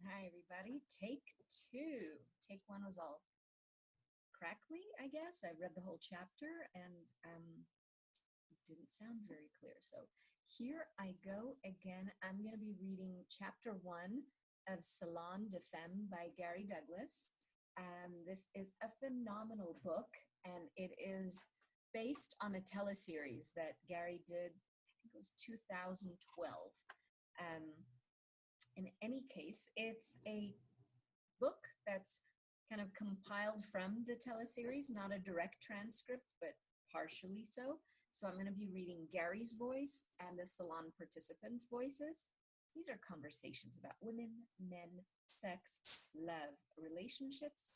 Hi, everybody. Take two. Take one was all crackly, I guess. I read the whole chapter and it didn't sound very clear. So here I go again. I'm going to be reading chapter 1 of Salon Des Femmes by Gary Douglas. This is a phenomenal book, and it is based on a teleseries that Gary did, I think it was 2012. In any case, it's a book that's kind of compiled from the teleseries, not a direct transcript, but partially so. So I'm going to be reading Gary's voice and the salon participants' voices. These are conversations about women, men, sex, love, relationships,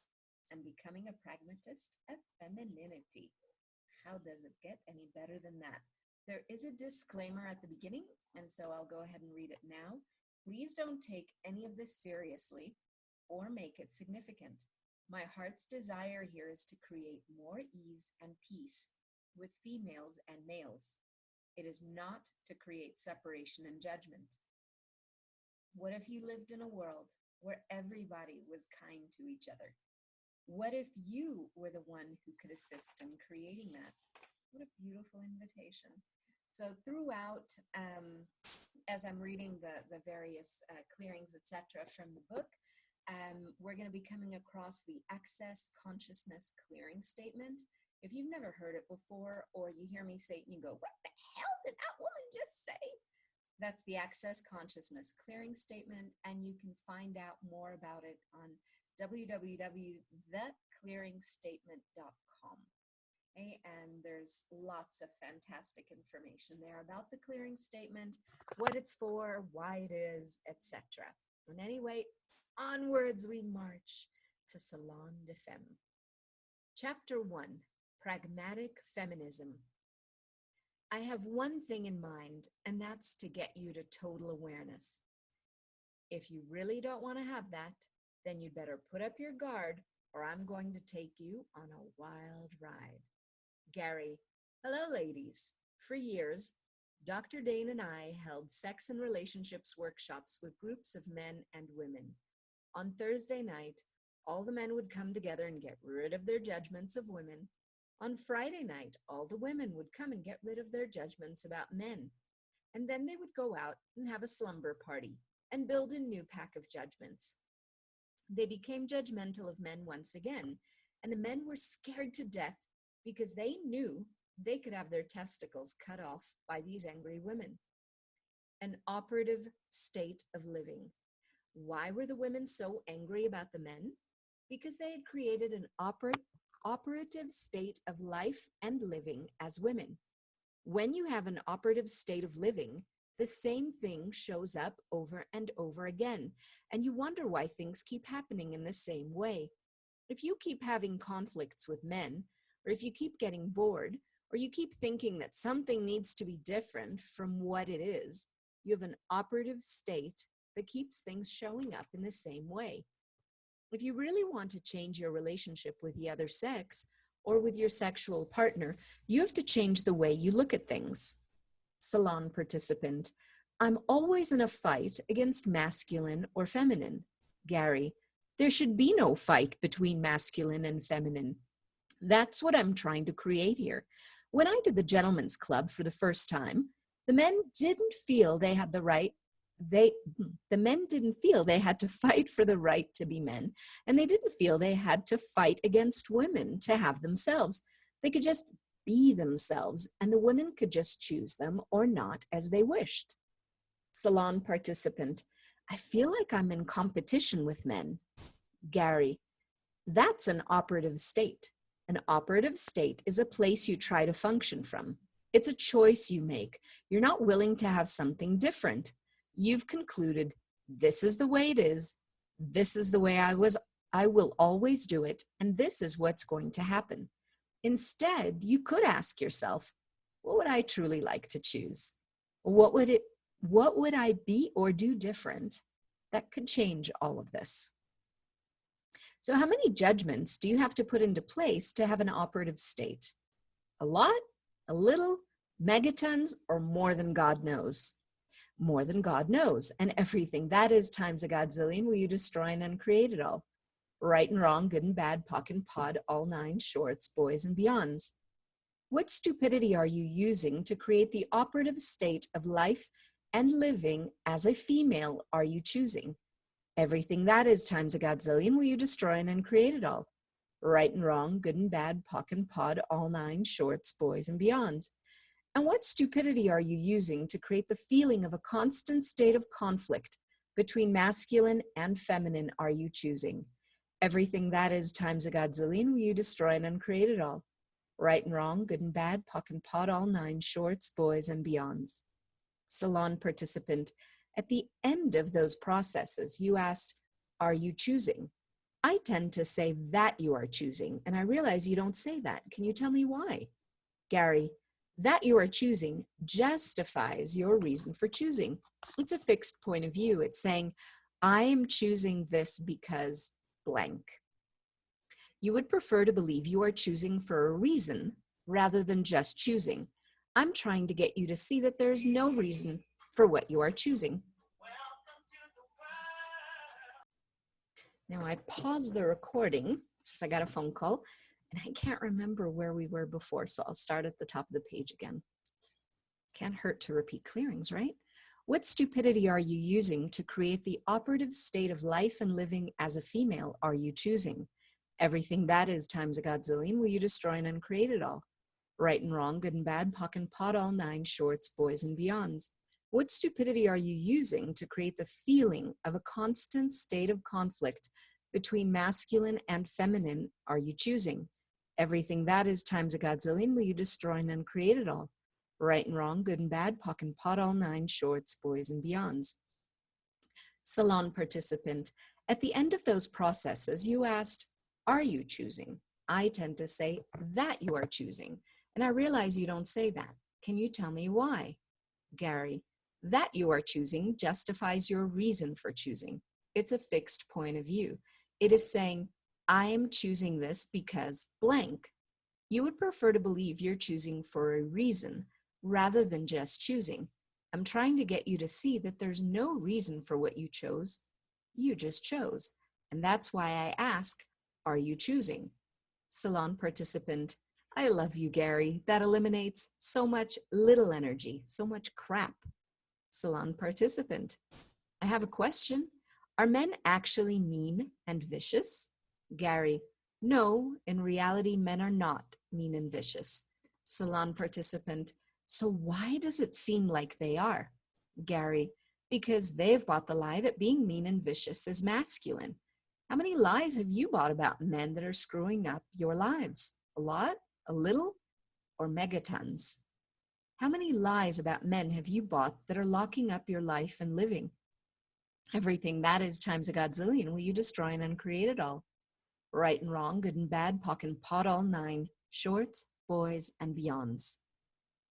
and becoming a pragmatist of femininity. How does it get any better than that? There is a disclaimer at the beginning, and so I'll go ahead and read it now. Please don't take any of this seriously or make it significant. My heart's desire here is to create more ease and peace with females and males. It is not to create separation and judgment. What if you lived in a world where everybody was kind to each other? What if you were the one who could assist in creating that? What a beautiful invitation. So throughout, as I'm reading the various clearings, etc., from the book, we're going to be coming across the Access Consciousness Clearing Statement. If you've never heard it before, or you hear me say it and you go, what the hell did that woman just say? That's the Access Consciousness Clearing Statement, and you can find out more about it on www.theclearingstatement.com. Okay, and there's lots of fantastic information there about the clearing statement, what it's for, why it is, etc. And anyway, onwards we march to Salon Des Femmes. Chapter 1, Pragmatic Feminism. I have one thing in mind, and that's to get you to total awareness. If you really don't want to have that, then you'd better put up your guard, or I'm going to take you on a wild ride. Gary. Hello, ladies. For years, Dr. Dane and I held sex and relationships workshops with groups of men and women. On Thursday night, all the men would come together and get rid of their judgments of women. On Friday night, all the women would come and get rid of their judgments about men. And then they would go out and have a slumber party and build a new pack of judgments. They became judgmental of men once again, and the men were scared to death because they knew they could have their testicles cut off by these angry women. An operative state of living. Why were the women so angry about the men? Because they had created an operative state of life and living as women. When you have an operative state of living, the same thing shows up over and over again, and you wonder why things keep happening in the same way. If you keep having conflicts with men, or if you keep getting bored, or you keep thinking that something needs to be different from what it is, you have an operative state that keeps things showing up in the same way. If you really want to change your relationship with the other sex, or with your sexual partner, you have to change the way you look at things. Salon participant. I'm always in a fight against masculine or feminine. Gary. There should be no fight between masculine and feminine. That's what I'm trying to create here. When I did the Gentlemen's Club for the first time, the men didn't feel they had the right. The men didn't feel they had to fight for the right to be men, and they didn't feel they had to fight against women to have themselves. They could just be themselves, and the women could just choose them or not as they wished. Salon participant. I feel like I'm in competition with men. Gary. That's an operative state. An operative state is a place you try to function from. It's a choice you make. You're not willing to have something different. You've concluded, this is the way it is, this is the way I will always do it, and this is what's going to happen. Instead, you could ask yourself, what would I truly like to choose? What would I be or do different that could change all of this? So how many judgments do you have to put into place to have an operative state? A lot, a little, megatons, or more than God knows? more than God knows, and everything that is times a godzillion, will you destroy and uncreate it all? Right and wrong, good and bad, pock and pod, all nine shorts, boys and beyonds. What stupidity are you using to create the operative state of life and living as a female are you choosing? Everything that is times a godzillion, will you destroy and uncreate it all? Right and wrong, good and bad, pock and pod, all nine shorts, boys and beyonds. And what stupidity are you using to create the feeling of a constant state of conflict between masculine and feminine are you choosing? Everything that is times a godzillion, will you destroy and uncreate it all? Right and wrong, good and bad, pock and pod, all nine shorts, boys and beyonds. Salon participant, at the end of those processes, you asked, are you choosing? I tend to say that you are choosing, and I realize you don't say that. Can you tell me why? Gary, that you are choosing justifies your reason for choosing. It's a fixed point of view. It's saying, I am choosing this because blank. You would prefer to believe you are choosing for a reason rather than just choosing. I'm trying to get you to see that there's no reason for what you are choosing. Now I paused the recording because I got a phone call and I can't remember where we were before, so I'll start at the top of the page again. Can't hurt to repeat clearings, right? What stupidity are you using to create the operative state of life and living as a female are you choosing? Everything that is times a godzillion, will you destroy and uncreate it all? Right and wrong, good and bad, pock and pod, all nine shorts, boys and beyonds. What stupidity are you using to create the feeling of a constant state of conflict between masculine and feminine are you choosing? Everything that is times a godzillion, will you destroy and uncreate it all? Right and wrong, good and bad, pock and pod, all nine shorts, boys and beyonds. Salon participant, at the end of those processes, you asked, are you choosing? I tend to say that you are choosing, and I realize you don't say that. Can you tell me why? Gary, that you are choosing justifies your reason for choosing. It's a fixed point of view. It is saying, I am choosing this because blank. You would prefer to believe you're choosing for a reason rather than just choosing. I'm trying to get you to see that there's no reason for what you chose. You just chose. And that's why I ask, are you choosing? Salon participant, I love you, Gary. That eliminates so much little energy, so much crap. Salon participant, I have a question. Are men actually mean and vicious? Gary, no, in reality, men are not mean and vicious. Salon participant, so why does it seem like they are? Gary, because they've bought the lie that being mean and vicious is masculine. How many lies have you bought about men that are screwing up your lives? A lot? A little? Or megatons? How many lies about men have you bought that are locking up your life and living? Everything that is times a godzillion, will you destroy and uncreate it all? Right and wrong, good and bad, pock and pod, all nine, shorts, boys, and beyonds.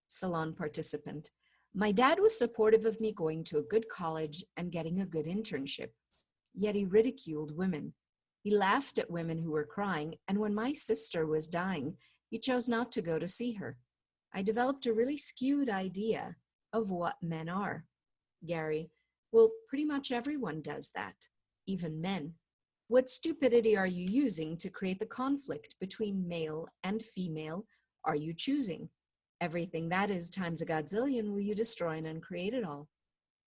Salon participant, my dad was supportive of me going to a good college and getting a good internship. Yet he ridiculed women. He laughed at women who were crying, and when my sister was dying, he chose not to go to see her. I developed a really skewed idea of what men are. Gary, well, pretty much everyone does that, even men. What stupidity are you using to create the conflict between male and female are you choosing? Everything that is times a godzillion, will you destroy and uncreate it all?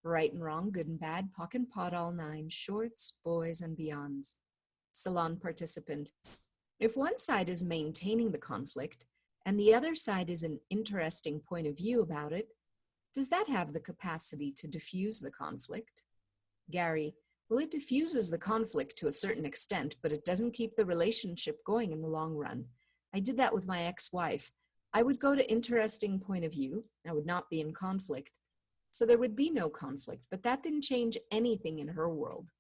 Right and wrong, good and bad, pock and pod, all nine, shorts, boys, and beyonds. Salon participant, if one side is maintaining the conflict and the other side is an interesting point of view about it, does that have the capacity to diffuse the conflict? Gary, well, it diffuses the conflict to a certain extent, but it doesn't keep the relationship going in the long run. I did that with my ex-wife. I would go to interesting point of view. I would not be in conflict. So there would be no conflict, but that didn't change anything in her world.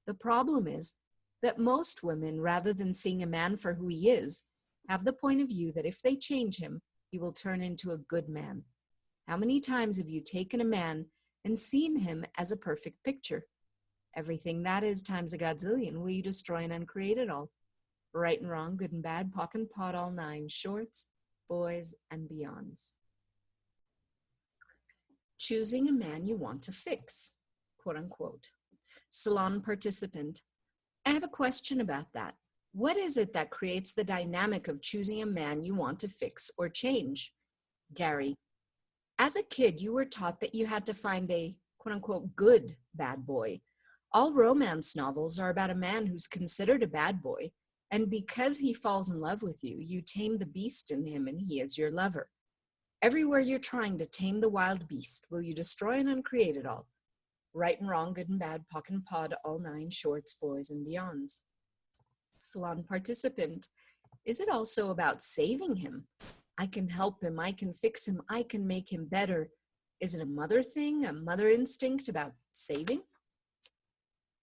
The problem is that most women, rather than seeing a man for who he is, have the point of view that if they change him, he will turn into a good man. How many times have you taken a man and seen him as a perfect picture? Everything that is times a godzillion, will you destroy and uncreate it all? Right and wrong, good and bad, pock and pod, all nine, shorts, boys, and beyonds. choosing a man you want to fix, quote unquote. Salon participant, I have a question about that. What is it that creates the dynamic of choosing a man you want to fix or change? Gary, as a kid, you were taught that you had to find a quote unquote good bad boy. All romance novels are about a man who's considered a bad boy, and because he falls in love with you, you tame the beast in him and he is your lover. Everywhere you're trying to tame the wild beast, will you destroy and uncreate it all? Right and wrong, good and bad, pock and pod, all nine shorts, boys and beyonds. Salon participant, is it also about saving him? I can help him, I can fix him, I can make him better. Is it a mother thing, a mother instinct about saving?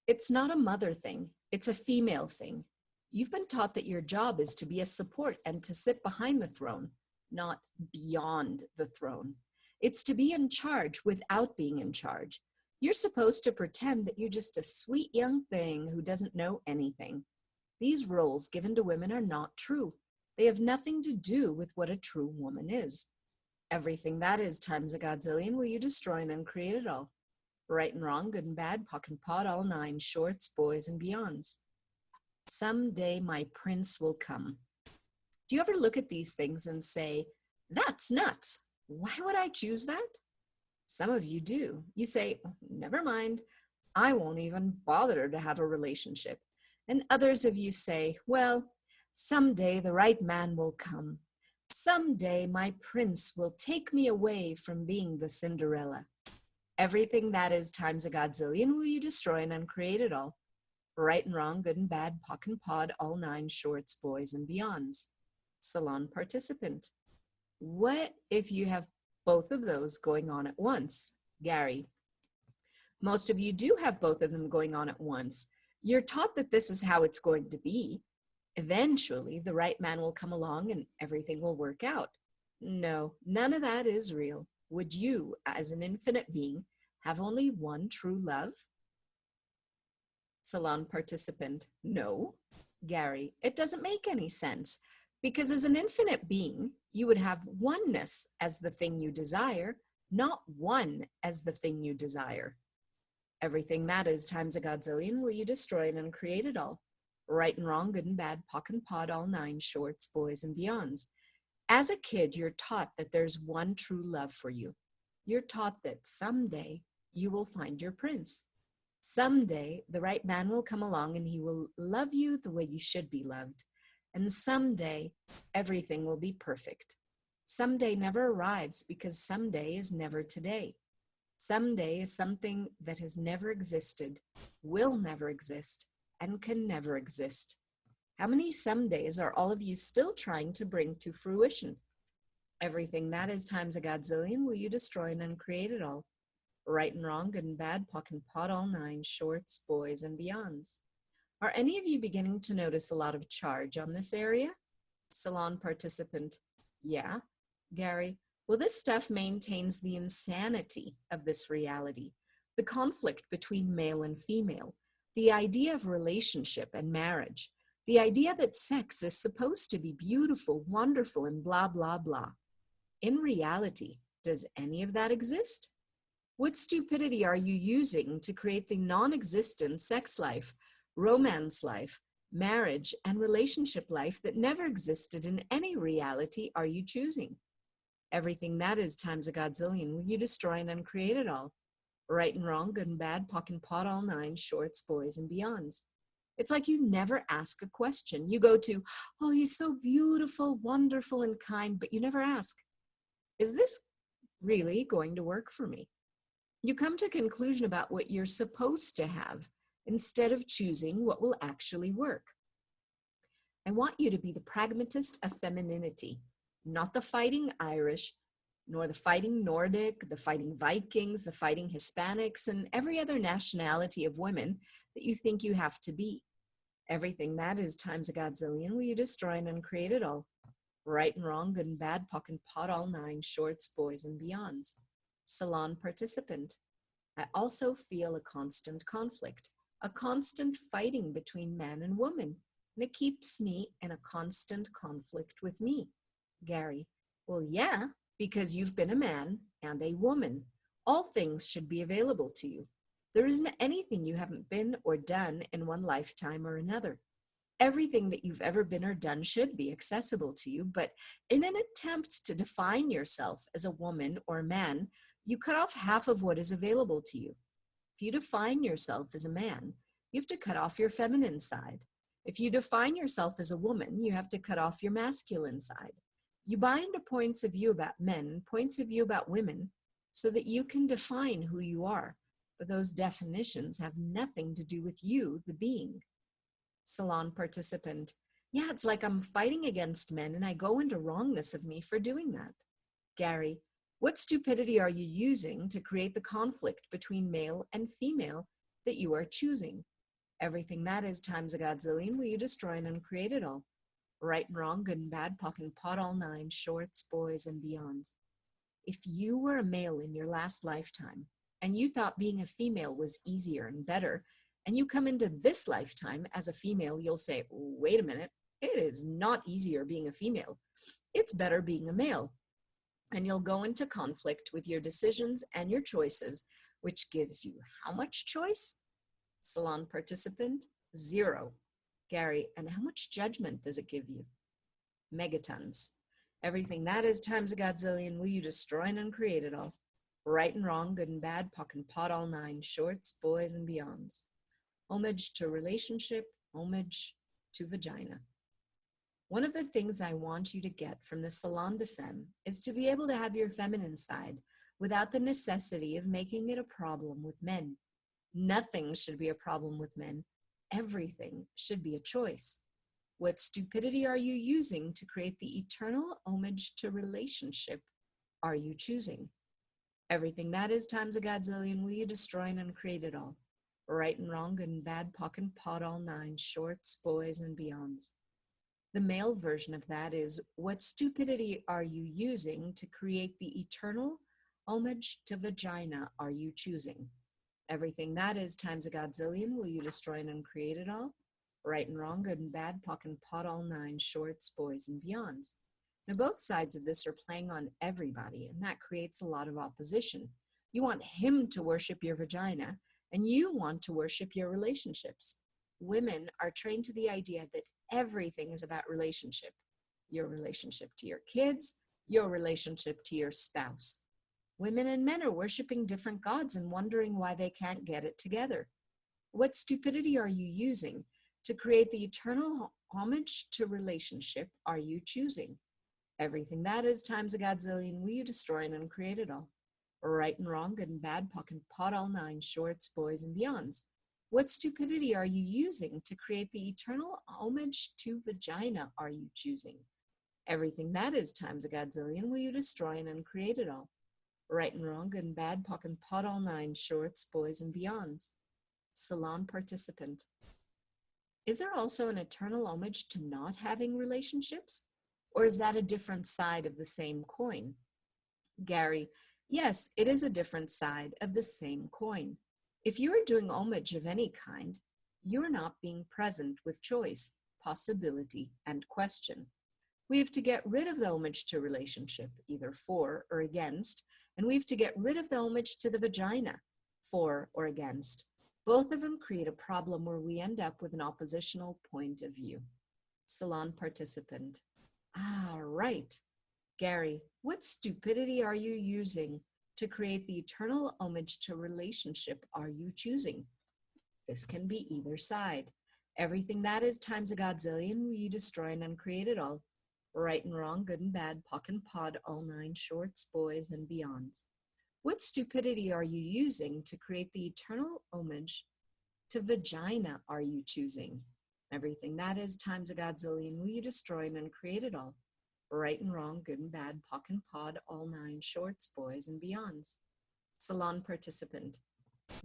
It's not a mother thing, it's a female thing. You've been taught that your job is to be a support and to sit behind the throne, not beyond the throne. It's to be in charge without being in charge. You're supposed to pretend that you're just a sweet young thing who doesn't know anything. These roles given to women are not true. They have nothing to do with what a true woman is. Everything that is times a godzillion, will you destroy and uncreate it all? Right and wrong, good and bad, pock and pod, all nine, shorts, boys and beyonds. Someday my prince will come. Do you ever look at these things and say, that's nuts. Why would I choose that? Some of you do. You say, never mind, I won't even bother to have a relationship. And others of you say, well, someday the right man will come. Someday my prince will take me away from being the Cinderella. Everything that is times a godzillion, will you destroy and uncreate it all? Right and wrong, good and bad, pock and pod, all nine, shorts, boys and beyonds. Salon participant, what if you have both of those going on at once? Gary, most of you do have both of them going on at once. You're taught that this is how it's going to be. Eventually, the right man will come along and everything will work out. No, none of that is real. Would you, as an infinite being, have only one true love? Salon participant, no. Gary, it doesn't make any sense, because as an infinite being, you would have oneness as the thing you desire, not one as the thing you desire. Everything that is times a godzillion, will you destroy and uncreate it all? Right and wrong, good and bad, pock and pod, all nine, shorts, boys and beyonds. As a kid, you're taught that there's one true love for you. You're taught that someday you will find your prince. Someday the right man will come along and he will love you the way you should be loved. And someday everything will be perfect. Someday never arrives because someday is never today. Someday is something that has never existed, will never exist, and can never exist. How many somedays are all of you still trying to bring to fruition? Everything that is times a godzillion, will you destroy and uncreate it all? Right and wrong, good and bad, pock and pod, all nine, shorts, boys and beyonds. Are any of you beginning to notice a lot of charge on this area? Salon participant, yeah. Gary, well, this stuff maintains the insanity of this reality, the conflict between male and female, the idea of relationship and marriage, the idea that sex is supposed to be beautiful, wonderful, and blah, blah, blah. In reality, does any of that exist? What stupidity are you using to create the non-existent sex life, romance life, marriage, and relationship life that never existed in any reality are you choosing? Everything that is times a godzillion, will you destroy and uncreate it all? Right and wrong, good and bad, pock and pod, all nine, shorts, boys and beyonds. It's like you never ask a question. You go to, oh, he's so beautiful, wonderful, and kind, but you never ask, is this really going to work for me? You come to a conclusion about what you're supposed to have instead of choosing what will actually work. I want you to be the pragmatist of femininity, not the fighting Irish, nor the fighting Nordic, the fighting Vikings, the fighting Hispanics, and every other nationality of women that you think you have to be. Everything that is times a godzillion, will you destroy and uncreate it all? Right and wrong, good and bad, pock and pot, all nine, shorts, boys and beyonds. Salon participant, I also feel a constant conflict, a constant fighting between man and woman, and it keeps me in a constant conflict with me. Gary, well, yeah, because you've been a man and a woman. All things should be available to you. There isn't anything you haven't been or done in one lifetime or another. Everything that you've ever been or done should be accessible to you, but in an attempt to define yourself as a woman or a man, you cut off half of what is available to you. If you define yourself as a man, you have to cut off your feminine side. If you define yourself as a woman, you have to cut off your masculine side. You buy into points of view about men, points of view about women, so that you can define who you are. But those definitions have nothing to do with you, the being. Salon participant. Yeah, it's like I'm fighting against men and I go into wrongness of me for doing that. Gary. What stupidity are you using to create the conflict between male and female that you are choosing? Everything that is times a godzillion, will you destroy and uncreate it all? Right and wrong, good and bad, pock and pot, all nine, shorts, boys, and beyonds. If you were a male in your last lifetime and you thought being a female was easier and better, and you come into this lifetime as a female, you'll say, wait a minute, it is not easier being a female. It's better being a male. And you'll go into conflict with your decisions and your choices, which gives you how much choice? Salon participant, 0. Gary, and how much judgment does it give you? Megatons. Everything that is times a godzillion, will you destroy and uncreate it all? Right and wrong, good and bad, pock and pot, all nine, shorts, boys, and beyonds. Homage to relationship, homage to vagina. One of the things I want you to get from the Salon Des Femmes is to be able to have your feminine side without the necessity of making it a problem with men. Nothing should be a problem with men. Everything should be a choice. What stupidity are you using to create the eternal homage to relationship are you choosing? Everything that is times a godzillion, will you destroy and uncreate it all? Right and wrong, good and bad, pock and pot, all nine, shorts, boys, and beyonds. The male version of that is, what stupidity are you using to create the eternal homage to vagina are you choosing? Everything that is times a godzillion, will you destroy and uncreate it all? Right and wrong, good and bad, pock and pot, all nine, shorts, boys, and beyonds. Now, both sides of this are playing on everybody, and that creates a lot of opposition. You want him to worship your vagina, and you want to worship your relationships. Women are trained to the idea that everything is about relationship. Your relationship to your kids, your relationship to your spouse. Women and men are worshiping different gods and wondering why they can't get it together. What stupidity are you using to create the eternal homage to relationship are you choosing? Everything that is times a godzillion, will you destroy and uncreate it all? Right and wrong, good and bad, pock and pot, all nine, shorts, boys, and beyonds. What stupidity are you using to create the eternal homage to vagina are you choosing? Everything that is times a godzillion, will you destroy and uncreate it all? Right and wrong, good and bad, pock and pot, all nine, shorts, boys, and beyonds. Salon participant. Is there also an eternal homage to not having relationships? Or is that a different side of the same coin? Gary, yes, it is a different side of the same coin. If you are doing homage of any kind, you are not being present with choice, possibility, and question. We have to get rid of the homage to relationship, either for or against, and we have to get rid of the homage to the vagina, for or against. Both of them create a problem where we end up with an oppositional point of view. Salon participant. Ah, right. Gary, what stupidity are you using to create the eternal homage to relationship are you choosing? This can be either side. Everything that is times a godzillion, will you destroy and uncreate it all? Right and wrong, good and bad, pock and pod, all nine, shorts, boys, and beyonds. What stupidity are you using to create the eternal homage to vagina are you choosing? Everything that is times a godzillion, will you destroy and uncreate it all? Right and wrong, good and bad, pock and pod, all nine, shorts, boys, and beyonds. Salon participant.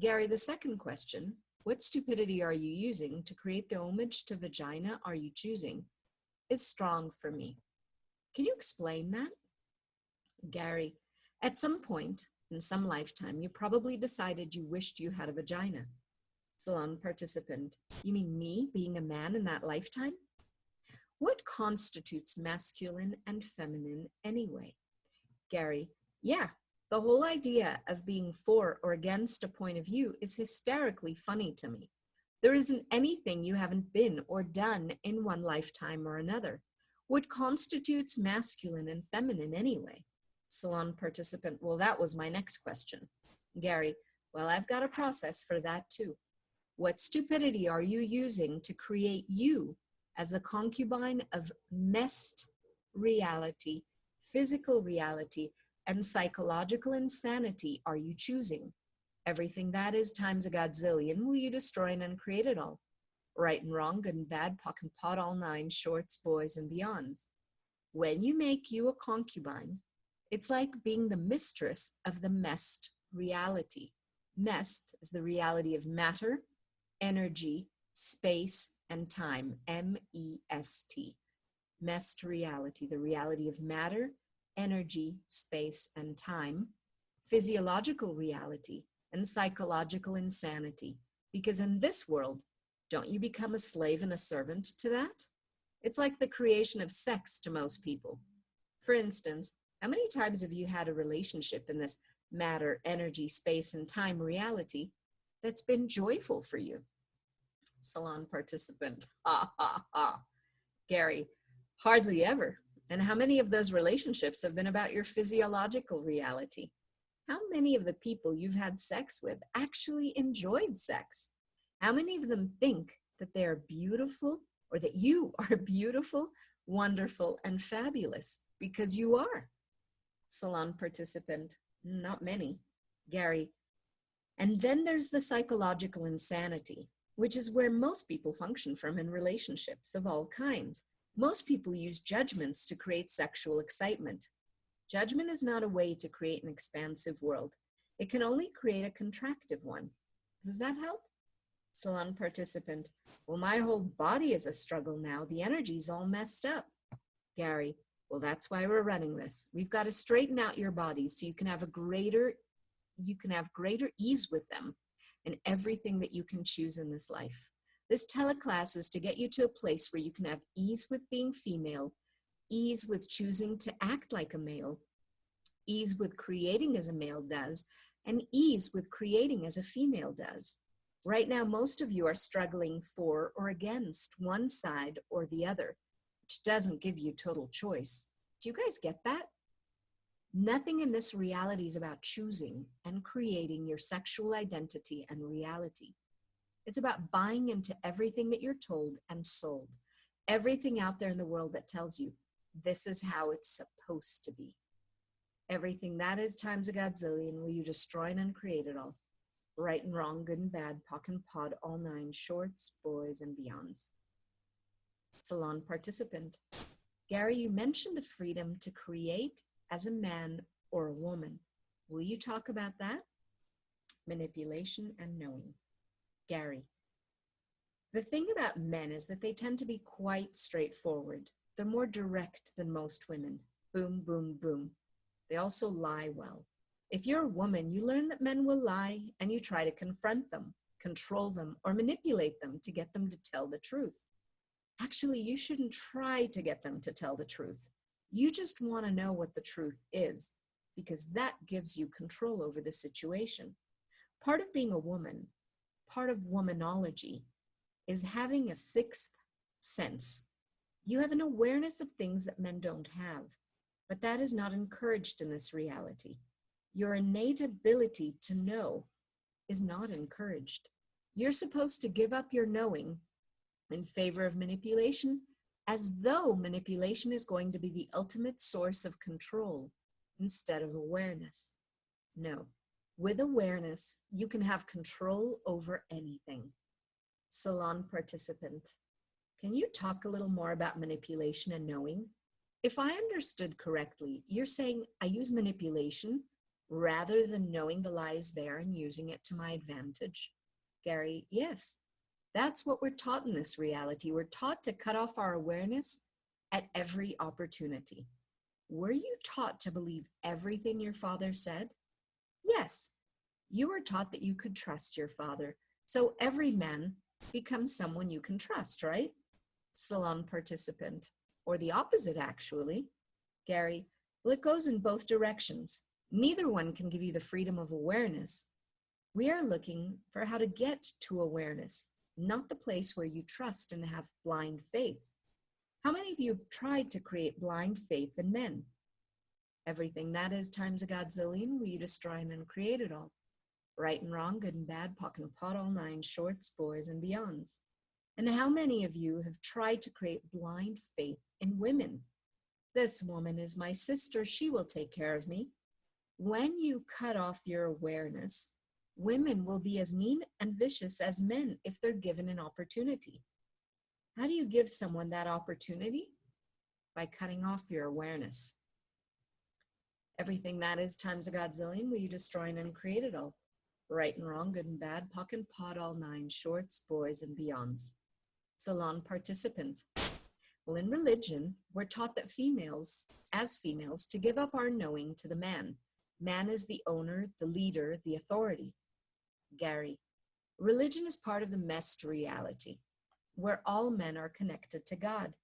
Gary, the second question, what stupidity are you using to create the homage to vagina are you choosing, is strong for me. Can you explain that? Gary, at some point in some lifetime, you probably decided you wished you had a vagina. Salon participant, you mean me being a man in that lifetime? What constitutes masculine and feminine anyway? Gary, yeah, The whole idea of being for or against a point of view is hysterically funny to me. There isn't anything you haven't been or done in one lifetime or another. What constitutes masculine and feminine anyway? Salon participant, well, that was my next question. Gary, well, I've got a process for that too. What stupidity are you using to create you as a concubine of messed reality, physical reality, and psychological insanity are you choosing? Everything that is times a godzillion will you destroy and uncreate it all? Right and wrong, good and bad, pock and pot, all nine, shorts, boys, and beyonds. When you make you a concubine, it's like being the mistress of the messed reality. Messed is the reality of matter, energy, space, and time, MEST. Messed reality, the reality of matter, energy, space, and time, physiological reality, and psychological insanity. Because in this world, don't you become a slave and a servant to that? It's like the creation of sex to most people. For instance, how many times have you had a relationship in this matter, energy, space, and time reality that's been joyful for you? Salon participant, ha ha ha. Gary, hardly ever. And how many of those relationships have been about your physiological reality? How many of the people you've had sex with actually enjoyed sex? How many of them think that they are beautiful or that you are beautiful, wonderful, and fabulous? Because you are. Salon participant, not many. Gary, and then there's the psychological insanity, which is where most people function from in relationships of all kinds. Most people use judgments to create sexual excitement. Judgment is not a way to create an expansive world. It can only create a contractive one. Does that help? Salon participant, well, my whole body is a struggle now. The energy's all messed up. Gary, well, that's why we're running this. We've got to straighten out your body so you can have greater ease with them in everything that you can choose in this life. This teleclass is to get you to a place where you can have ease with being female, ease with choosing to act like a male, ease with creating as a male does, and ease with creating as a female does. Right now, most of you are struggling for or against one side or the other, which doesn't give you total choice. Do you guys get that? Nothing in this reality is about choosing and creating your sexual identity and reality. It's about buying into everything that you're told and sold, everything out there in the world that tells you this is how it's supposed to be. Everything that is times a godzillion will you destroy and uncreate it all. Right and wrong, good and bad, pock and pod, all nine, shorts, boys, and beyonds. Salon participant. Gary, you mentioned the freedom to create as a man or a woman. Will you talk about that? Manipulation and knowing. Gary, the thing about men is that they tend to be quite straightforward. They're more direct than most women. Boom, boom, boom. They also lie well. If you're a woman, you learn that men will lie and you try to confront them, control them, or manipulate them to get them to tell the truth. Actually, you shouldn't try to get them to tell the truth. You just want to know what the truth is, because that gives you control over the situation. Part of being a woman, part of womanology, is having a sixth sense. You have an awareness of things that men don't have, but that is not encouraged in this reality. Your innate ability to know is not encouraged. You're supposed to give up your knowing in favor of manipulation, as though manipulation is going to be the ultimate source of control instead of awareness. No, with awareness, you can have control over anything. Salon participant, can you talk a little more about manipulation and knowing? If I understood correctly, you're saying I use manipulation rather than knowing the lies there and using it to my advantage. Gary, yes. That's what we're taught in this reality. We're taught to cut off our awareness at every opportunity. Were you taught to believe everything your father said? Yes. You were taught that you could trust your father. So every man becomes someone you can trust, right? Salon participant, or the opposite actually. Gary, well, it goes in both directions. Neither one can give you the freedom of awareness. We are looking for how to get to awareness, not the place where you trust and have blind faith. How many of you have tried to create blind faith in men? Everything that is times a godzillion, will you destroy and uncreate it all? Right and wrong, good and bad, pock and pot, all nine, shorts, boys, and beyonds. And how many of you have tried to create blind faith in women? This woman is my sister, she will take care of me. When you cut off your awareness, women will be as mean and vicious as men if they're given an opportunity. How do you give someone that opportunity? By cutting off your awareness. Everything that is times a godzillion, will you destroy and uncreate it all? Right and wrong, good and bad, pock and pot, all nine, shorts, boys, and beyonds. Salon participant. Well, in religion, we're taught that as females, to give up our knowing to the man. Man is the owner, the leader, the authority. Gary, religion is part of the messed reality, where all men are connected to God.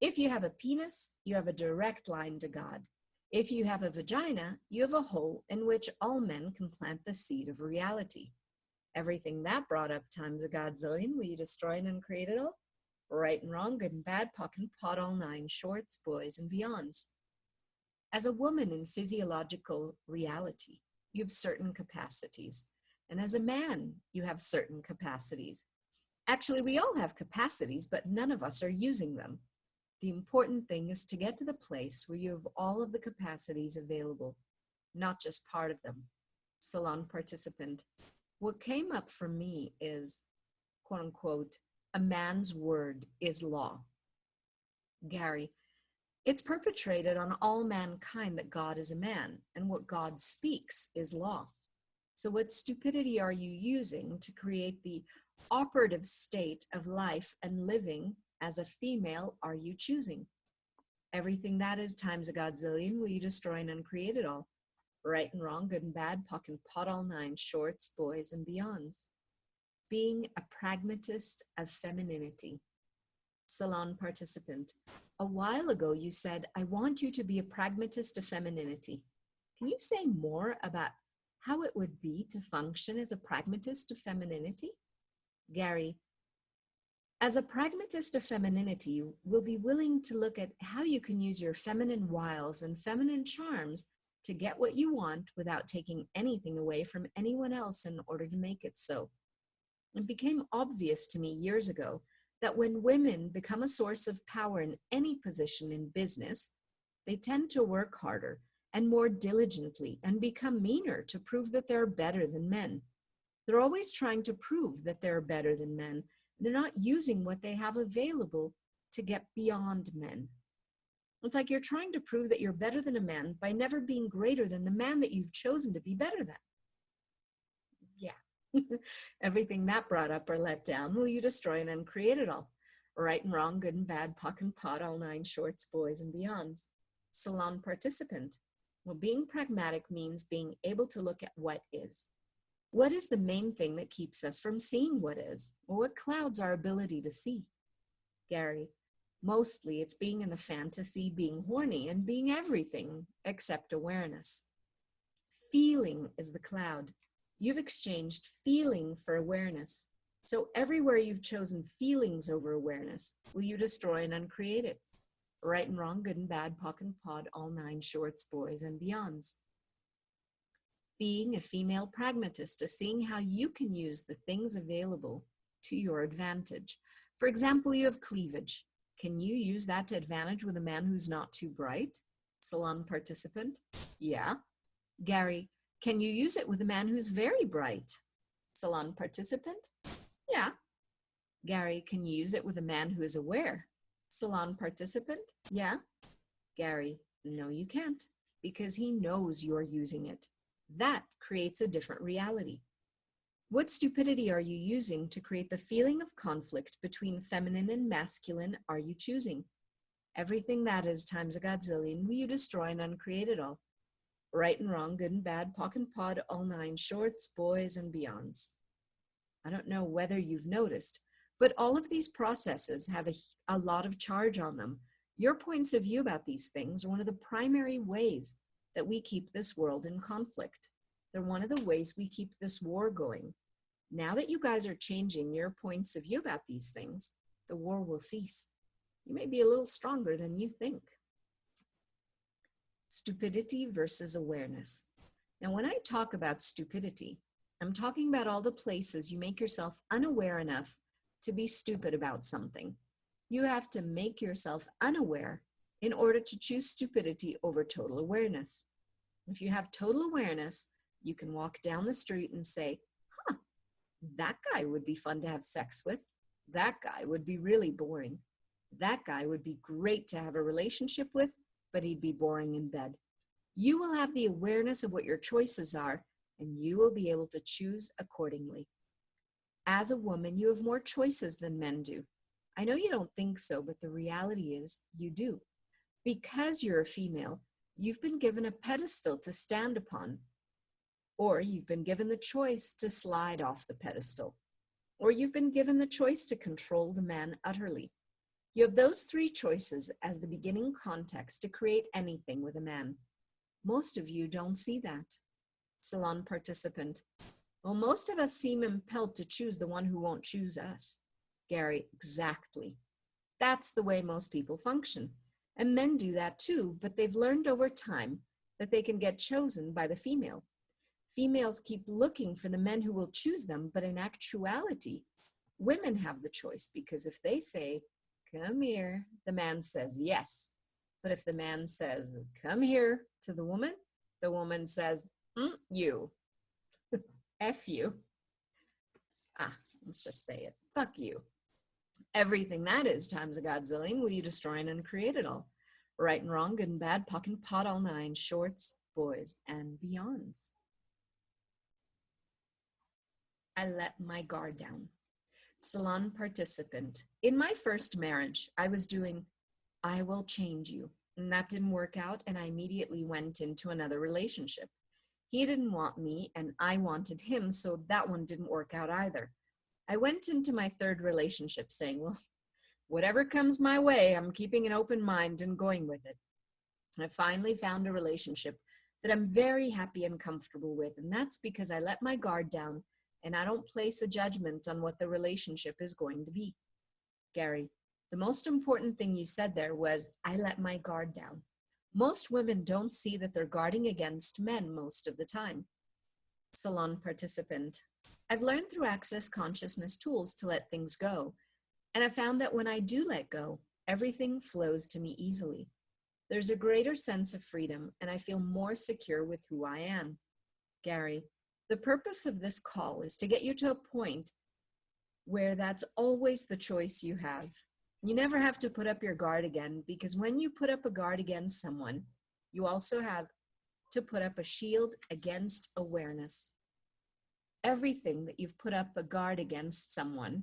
If you have a penis, you have a direct line to God. If you have a vagina, you have a hole in which all men can plant the seed of reality. Everything that brought up times a godzillion, will you destroy and uncreate it all? Right and wrong, good and bad, pock and pot, all nine, shorts, boys, and beyonds. As a woman in physiological reality, you have certain capacities. And as a man, you have certain capacities. Actually, we all have capacities, but none of us are using them. The important thing is to get to the place where you have all of the capacities available, not just part of them. Salon participant. What came up for me is, quote unquote, a man's word is law. Gary, it's perpetrated on all mankind that God is a man, and what God speaks is law. So what stupidity are you using to create the operative state of life and living as a female are you choosing? Everything that is times a godzillion, will you destroy and uncreate it all? Right and wrong, good and bad, pock and pot, all nine, shorts, boys, and beyonds. Being a pragmatist of femininity. Salon participant. A while ago you said, I want you to be a pragmatist of femininity. Can you say more about how it would be to function as a pragmatist of femininity? Gary, as a pragmatist of femininity, you will be willing to look at how you can use your feminine wiles and feminine charms to get what you want without taking anything away from anyone else in order to make it so. It became obvious to me years ago that when women become a source of power in any position in business, they tend to work harder and more diligently and become meaner to prove that they're better than men. They're always trying to prove that they're better than men. They're not using what they have available to get beyond men. It's like you're trying to prove that you're better than a man by never being greater than the man that you've chosen to be better than. Yeah. Everything that brought up or let down, will you destroy and uncreate it all? Right and wrong, good and bad, pock and pot, all nine, shorts, boys, and beyonds. Salon participant. Well, being pragmatic means being able to look at what is. What is the main thing that keeps us from seeing what is? Well, what clouds our ability to see? Gary, mostly it's being in the fantasy, being horny, and being everything except awareness. Feeling is the cloud. You've exchanged feeling for awareness. So everywhere you've chosen feelings over awareness, will you destroy and uncreate it? Right and wrong, good and bad, pock and pod, all nine, shorts, boys, and beyonds. Being a female pragmatist is seeing how you can use the things available to your advantage. For example, you have cleavage. Can you use that to advantage with a man who's not too bright? Salon participant. Yeah. Gary, can you use it with a man who's very bright? Salon participant. Yeah. Gary, can you use it with a man who is aware? Salon participant. Yeah. Gary, no, you can't, because he knows you're using it. That creates a different reality. What stupidity are you using to create the feeling of conflict between feminine and masculine are you choosing? Everything that is times a godzillion, will you destroy and uncreate it all? Right and wrong, good and bad, pock and pod, all nine, shorts, boys, and beyonds. I don't know whether you've noticed, but all of these processes have a lot of charge on them. Your points of view about these things are one of the primary ways that we keep this world in conflict. They're one of the ways we keep this war going. Now that you guys are changing your points of view about these things, the war will cease. You may be a little stronger than you think. Stupidity versus awareness. Now, when I talk about stupidity, I'm talking about all the places you make yourself unaware enough to be stupid about something. You have to make yourself unaware in order to choose stupidity over total awareness. If you have total awareness, you can walk down the street and say, huh, that guy would be fun to have sex with. That guy would be really boring. That guy would be great to have a relationship with, but he'd be boring in bed. You will have the awareness of what your choices are, and you will be able to choose accordingly. As a woman, you have more choices than men do. I know you don't think so, but the reality is you do. Because you're a female, you've been given a pedestal to stand upon, or you've been given the choice to slide off the pedestal, or you've been given the choice to control the man utterly. You have those three choices as the beginning context to create anything with a man. Most of you don't see that. Salon participant. Well, most of us seem impelled to choose the one who won't choose us. Gary, exactly. That's the way most people function. And men do that too, but they've learned over time that they can get chosen by the female. Females keep looking for the men who will choose them, but in actuality, women have the choice, because if they say, come here, the man says yes. But if the man says, come here to the woman says, you. F you. Let's just say it. Fuck you. Everything that is times a godzillion will you destroy and uncreate it all. Right and wrong, good and bad, pock and pot, all nine, shorts, boys, and beyonds. I let my guard down. Salon participant. In my first marriage, I was doing, I will change you. And that didn't work out, and I immediately went into another relationship. He didn't want me, and I wanted him, so that one didn't work out either. I went into my third relationship saying, well, whatever comes my way, I'm keeping an open mind and going with it. I finally found a relationship that I'm very happy and comfortable with, and that's because I let my guard down and I don't place a judgment on what the relationship is going to be. Gary, the most important thing you said there was, I let my guard down. Most women don't see that they're guarding against men most of the time. Salon participant. I've learned through access consciousness tools to let things go. And I found that when I do let go, everything flows to me easily. There's a greater sense of freedom, and I feel more secure with who I am. Gary, the purpose of this call is to get you to a point where that's always the choice you have. You never have to put up your guard again, because when you put up a guard against someone, you also have to put up a shield against awareness. Everything that you've put up a guard against someone,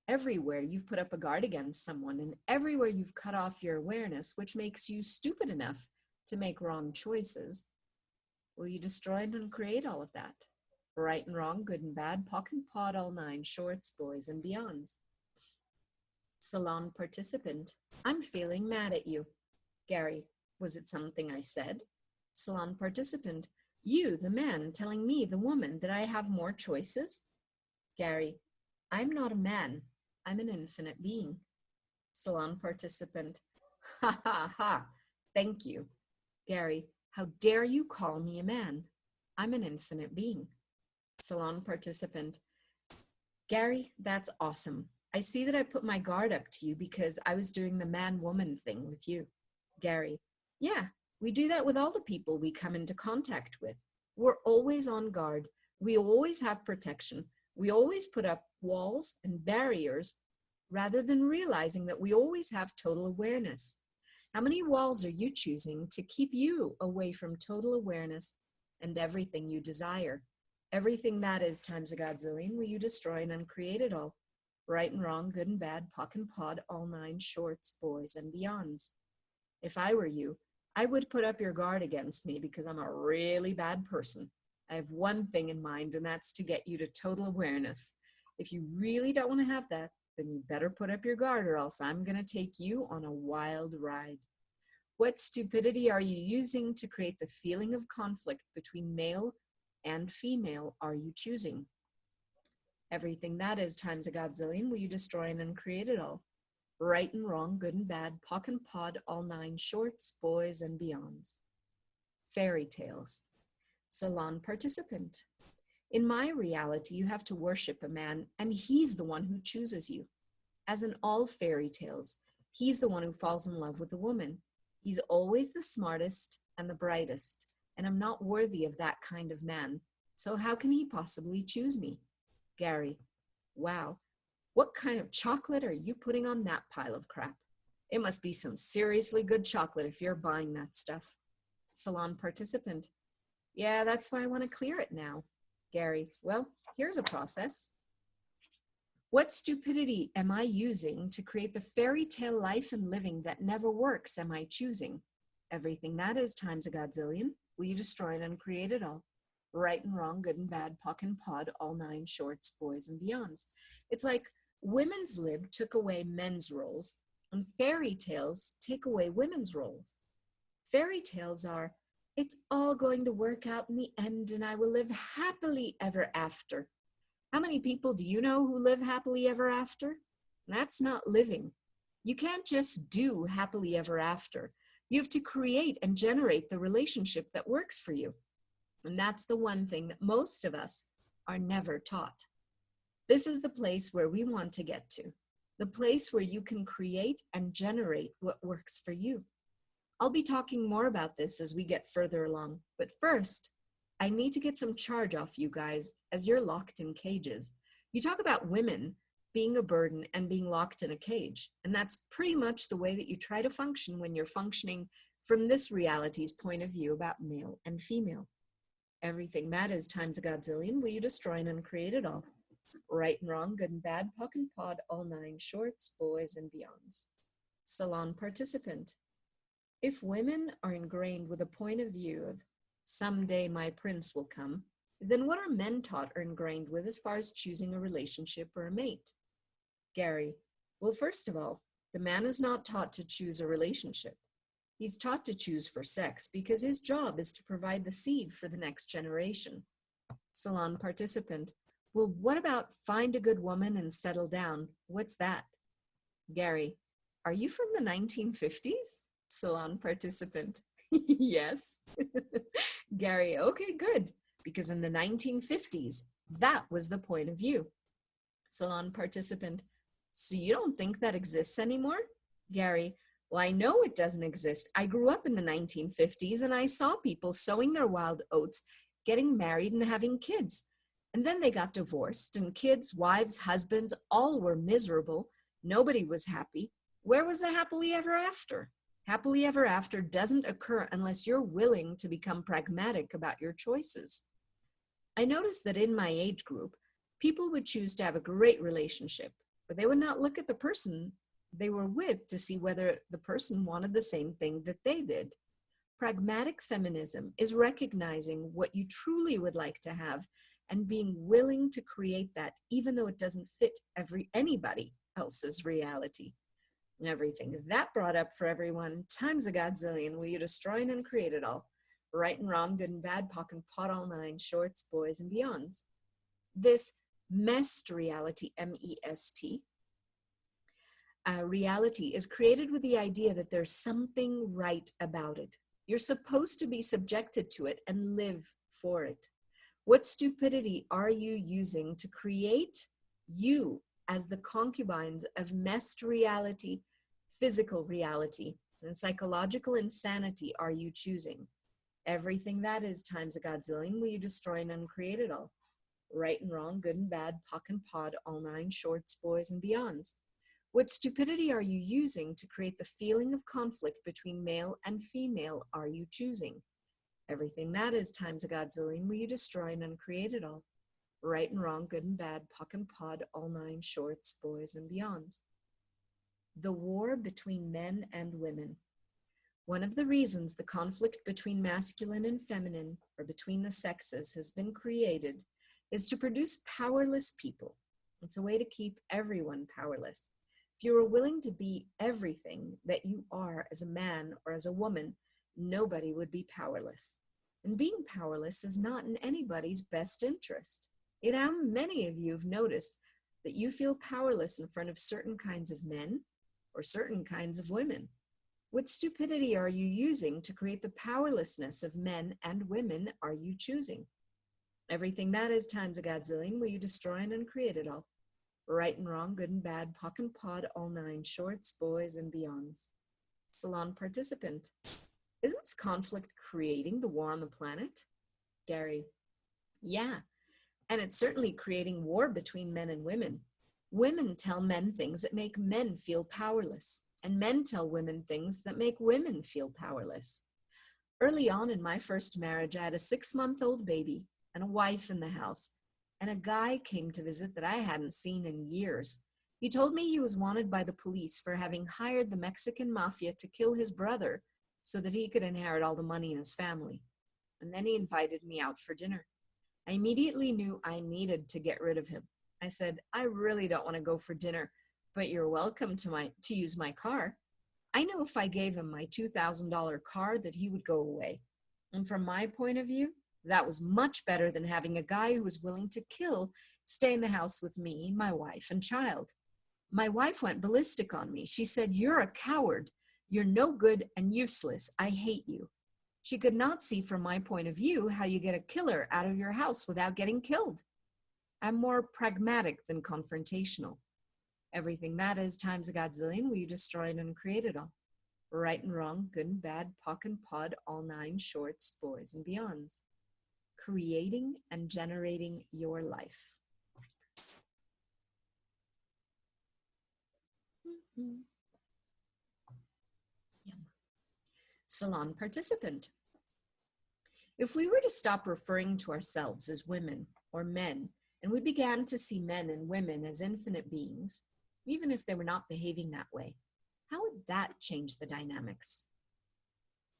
everywhere you've put up a guard against someone, and everywhere you've cut off your awareness, which makes you stupid enough to make wrong choices, will you destroy and uncreate all of that? Right and wrong, good and bad, pock and pot, all nine, shorts, boys, and beyonds. Salon participant. I'm feeling mad at you. Gary, was it something I said? Salon participant. You, the man, telling me, the woman, that I have more choices? Gary, I'm not a man. I'm an infinite being. Salon participant. Ha ha ha. Thank you. Gary, how dare you call me a man? I'm an infinite being. Salon participant. Gary, that's awesome. I see that I put my guard up to you because I was doing the man-woman thing with you. Gary, yeah, we do that with all the people we come into contact with. We're always on guard. We always have protection. We always put up walls and barriers rather than realizing that we always have total awareness. How many walls are you choosing to keep you away from total awareness and everything you desire? Everything that is times a godzillion will you destroy and uncreate it all. Right and wrong, good and bad, pock and pod, all nine, shorts, boys, and beyonds. If I were you, I would put up your guard against me because I'm a really bad person. I have one thing in mind, and that's to get you to total awareness. If you really don't want to have that, then you better put up your guard, or else I'm going to take you on a wild ride. What stupidity are you using to create the feeling of conflict between male and female are you choosing? Everything that is times a godzillion will you destroy and uncreate it all. Right and wrong, good and bad, pock and pod, all nine shorts, boys and beyonds. Fairy tales. Salon participant. In my reality, you have to worship a man, and he's the one who chooses you. As in all fairy tales, he's the one who falls in love with a woman. He's always the smartest and the brightest, and I'm not worthy of that kind of man. So how can he possibly choose me? Gary, wow, what kind of chocolate are you putting on that pile of crap? It must be some seriously good chocolate if you're buying that stuff. Salon participant, yeah, that's why I want to clear it now. Gary, well, here's a process. What stupidity am I using to create the fairy tale life and living that never works am I choosing? Everything that is times a godzillion, will you destroy and uncreate it all? Right and wrong, good and bad, pock and pod, all nine shorts, boys and beyonds. It's like women's lib took away men's roles, and fairy tales take away women's roles. Fairy tales are, it's all going to work out in the end and I will live happily ever after. How many people do you know who live happily ever after? That's not living. You can't just do happily ever after. You have to create and generate the relationship that works for you. And that's the one thing that most of us are never taught. This is the place where we want to get to, the place where you can create and generate what works for you. I'll be talking more about this as we get further along, but first, I need to get some charge off you guys as you're locked in cages. You talk about women being a burden and being locked in a cage, and that's pretty much the way that you try to function when you're functioning from this reality's point of view about male and female. Everything that is times a godzillion, will you destroy and uncreate it all? Right and wrong, good and bad, pock and pod, all nine shorts, boys and beyonds. Salon participant. If women are ingrained with a point of view of someday my prince will come, then what are men taught or ingrained with as far as choosing a relationship or a mate? Gary, well, first of all, the man is not taught to choose a relationship. He's taught to choose for sex because his job is to provide the seed for the next generation. Salon participant, well, what about find a good woman and settle down? What's that? Gary, are you from the 1950s? Salon participant, yes. Gary, okay, good, because in the 1950s, that was the point of view. Salon participant, so you don't think that exists anymore? Gary, well, I know it doesn't exist. I grew up in the 1950s and I saw people sowing their wild oats, getting married and having kids. And then they got divorced and kids, wives, husbands, all were miserable. Nobody was happy. Where was the happily ever after? Happily ever after doesn't occur unless you're willing to become pragmatic about your choices. I noticed that in my age group, people would choose to have a great relationship, but they would not look at the person they were with to see whether the person wanted the same thing that they did. Pragmatic feminism is recognizing what you truly would like to have and being willing to create that even though it doesn't fit anybody else's reality. And everything that brought up for everyone times a godzillion, will you destroy and uncreate it all? Right and wrong, good and bad, pock and pot, all nine shorts, boys and beyonds. This messed reality, M-E-S-T, reality is created with the idea that there's something right about it. You're supposed to be subjected to it and live for it. What stupidity are you using to create you as the concubines of messed reality, physical reality, and psychological insanity are you choosing? Everything that is times a godzillion, will you destroy and uncreate it all? Right and wrong, good and bad, pock and pod, all nine shorts, boys and beyonds. What stupidity are you using to create the feeling of conflict between male and female are you choosing? Everything that is times a godzillion, will you destroy and uncreate it all? Right and wrong, good and bad, pock and pod, all nine shorts, boys and beyonds. The war between men and women. One of the reasons the conflict between masculine and feminine, or between the sexes, has been created is to produce powerless people. It's a way to keep everyone powerless. If you were willing to be everything that you are as a man or as a woman, nobody would be powerless. And being powerless is not in anybody's best interest. Yet how many of you have noticed that you feel powerless in front of certain kinds of men or certain kinds of women? What stupidity are you using to create the powerlessness of men and women are you choosing? Everything that is times a godzillion will you destroy and uncreate it all. Right and wrong, good and bad, pock and pod, all nine, shorts, boys, and beyonds. Salon participant. Isn't this conflict creating the war on the planet? Gary. Yeah, and it's certainly creating war between men and women. Women tell men things that make men feel powerless, and men tell women things that make women feel powerless. Early on in my first marriage, I had a 6-month-old baby and a wife in the house, and a guy came to visit that I hadn't seen in years. He told me he was wanted by the police for having hired the Mexican mafia to kill his brother so that he could inherit all the money in his family. And then he invited me out for dinner. I immediately knew I needed to get rid of him. I said, I really don't want to go for dinner, but you're welcome to use my car. I knew if I gave him my $2,000 car that he would go away. And from my point of view, that was much better than having a guy who was willing to kill stay in the house with me, my wife, and child. My wife went ballistic on me. She said, you're a coward. You're no good and useless. I hate you. She could not see from my point of view how you get a killer out of your house without getting killed. I'm more pragmatic than confrontational. Everything that is times a godzillion will you destroy it and create it all. Right and wrong, good and bad, pock and pod, all nine, shorts, boys, and beyonds. Creating and generating your life. Yum. Salon participant. If we were to stop referring to ourselves as women or men, and we began to see men and women as infinite beings, even if they were not behaving that way, how would that change the dynamics?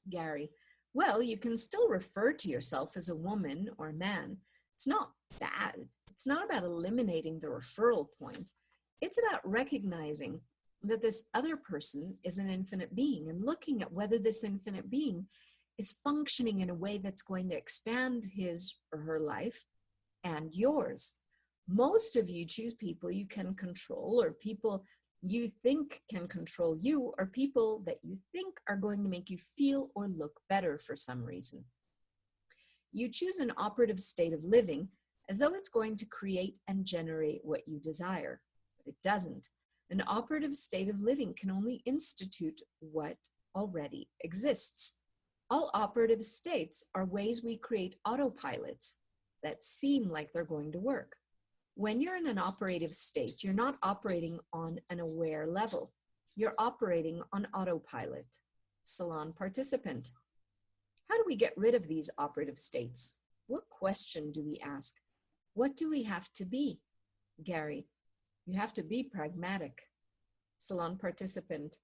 Gary. Well, you can still refer to yourself as a woman or a man. It's not bad. It's not about eliminating the referral point. It's about recognizing that this other person is an infinite being and looking at whether this infinite being is functioning in a way that's going to expand his or her life and yours. Most of you choose people you can control, or people you think can control you, or people that you think are going to make you feel or look better for some reason. You choose an operative state of living as though it's going to create and generate what you desire, but it doesn't. An operative state of living can only institute what already exists. All operative states are ways we create autopilots that seem like they're going to work. When you're in an operative state, you're not operating on an aware level. You're operating on autopilot. Salon participant. How do we get rid of these operative states? What question do we ask? What do we have to be? Gary, you have to be pragmatic. Salon participant.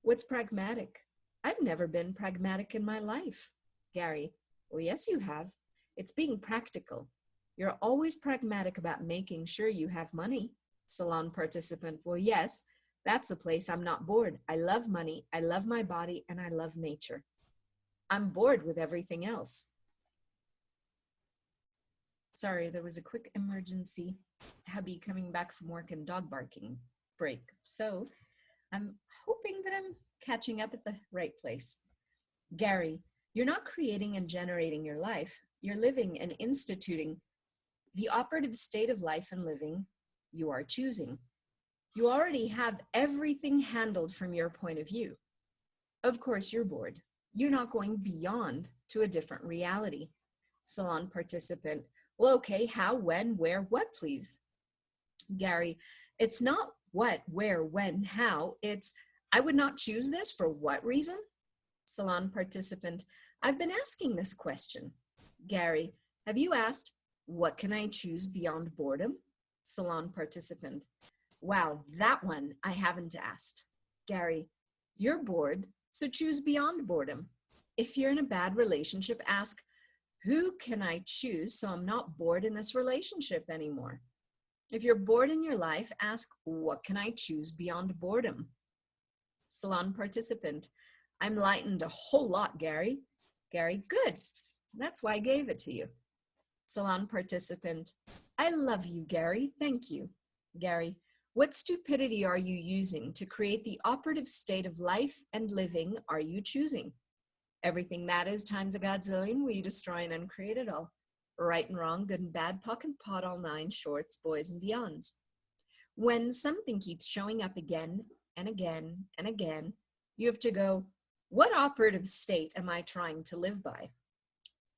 What's pragmatic? I've never been pragmatic in my life. Gary, well, yes, you have. It's being practical. You're always pragmatic about making sure you have money. Salon participant, well, yes, that's a place I'm not bored. I love money, I love my body, and I love nature. I'm bored with everything else. Sorry, there was a quick emergency. Hubby coming back from work and dog barking break. So I'm hoping that I'm catching up at the right place. Gary, you're not creating and generating your life. You're living and instituting the operative state of life and living you are choosing. You already have everything handled from your point of view. Of course, you're bored. You're not going beyond to a different reality. Salon participant, well, okay, how, when, where, what, please? Gary, it's not what, where, when, how. It's, I would not choose this for what reason? Salon participant, I've been asking this question. Gary, have you asked, what can I choose beyond boredom? Salon participant, wow, that one I haven't asked. Gary, you're bored, so choose beyond boredom. If you're in a bad relationship, ask, who can I choose so I'm not bored in this relationship anymore? If you're bored in your life, ask, what can I choose beyond boredom? Salon participant, I'm lightened a whole lot, Gary. Gary, good. That's why I gave it to you. Salon participant, I love you, Gary. Thank you. Gary, what stupidity are you using to create the operative state of life and living are you choosing? Everything that is times a godzillion, will you destroy and uncreate it all? Right and wrong, good and bad, pock and pot, all nine, shorts, boys and beyonds. When something keeps showing up again and again and again, you have to go, what operative state am I trying to live by?